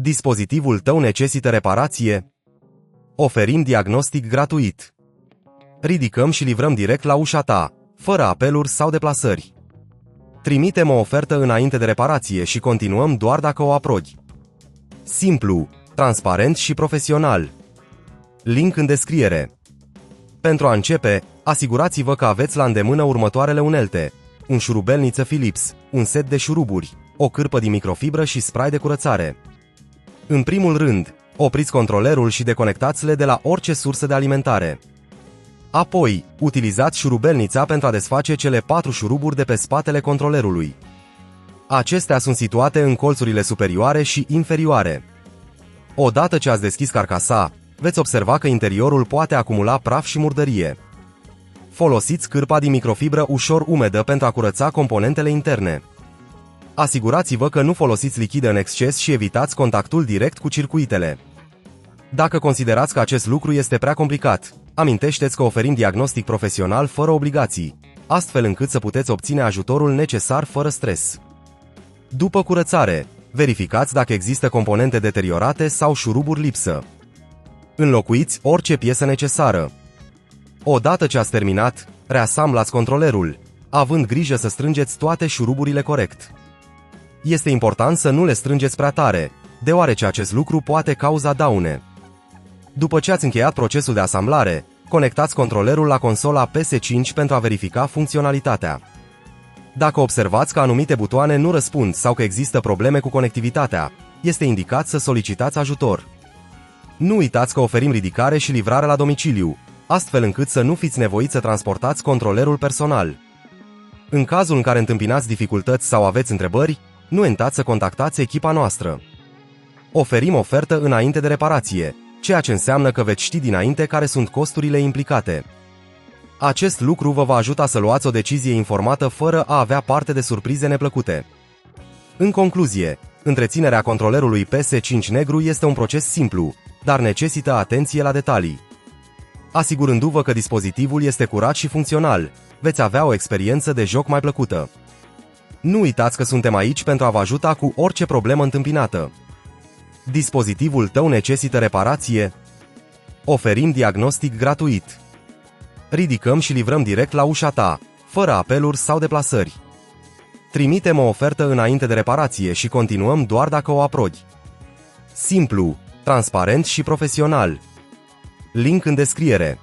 Dispozitivul tău necesită reparație? Oferim diagnostic gratuit. Ridicăm și livrăm direct la ușa ta, fără apeluri sau deplasări. Trimitem o ofertă înainte de reparație și continuăm doar dacă o aprobi. Simplu, transparent și profesional. Link în descriere. Pentru a începe, asigurați-vă că aveți la îndemână următoarele unelte: un șurubelniță Philips, un set de șuruburi, o cârpă din microfibră și spray de curățare. În primul rând, opriți controlerul și deconectați-le de la orice sursă de alimentare. Apoi, utilizați șurubelnița pentru a desface cele 4 șuruburi de pe spatele controlerului. Acestea sunt situate în colțurile superioare și inferioare. Odată ce ați deschis carcasa, veți observa că interiorul poate acumula praf și murdărie. Folosiți cârpa din microfibră ușor umedă pentru a curăța componentele interne. Asigurați-vă că nu folosiți lichide în exces și evitați contactul direct cu circuitele. Dacă considerați că acest lucru este prea complicat, amintește-ți că oferim diagnostic profesional fără obligații, astfel încât să puteți obține ajutorul necesar fără stres. După curățare, verificați dacă există componente deteriorate sau șuruburi lipsă. Înlocuiți orice piesă necesară. Odată ce ați terminat, reasamblați controlerul, având grijă să strângeți toate șuruburile corect. Este important să nu le strângeți prea tare, deoarece acest lucru poate cauza daune. După ce ați încheiat procesul de asamblare, conectați controlerul la consola PS5 pentru a verifica funcționalitatea. Dacă observați că anumite butoane nu răspund sau că există probleme cu conectivitatea, este indicat să solicitați ajutor. Nu uitați că oferim ridicare și livrare la domiciliu, astfel încât să nu fiți nevoiți să transportați controlerul personal. În cazul în care întâmpinați dificultăți sau aveți întrebări, nu uitați să contactați echipa noastră. Oferim ofertă înainte de reparație, ceea ce înseamnă că veți ști dinainte care sunt costurile implicate. Acest lucru vă va ajuta să luați o decizie informată fără a avea parte de surprize neplăcute. În concluzie, întreținerea controlerului PS5 negru este un proces simplu, dar necesită atenție la detalii. Asigurându-vă că dispozitivul este curat și funcțional, veți avea o experiență de joc mai plăcută. Nu uitați că suntem aici pentru a vă ajuta cu orice problemă întâmpinată. Dispozitivul tău necesită reparație? Oferim diagnostic gratuit. Ridicăm și livrăm direct la ușa ta, fără apeluri sau deplasări. Trimitem o ofertă înainte de reparație și continuăm doar dacă o aprobi. Simplu, transparent și profesional. Link în descriere.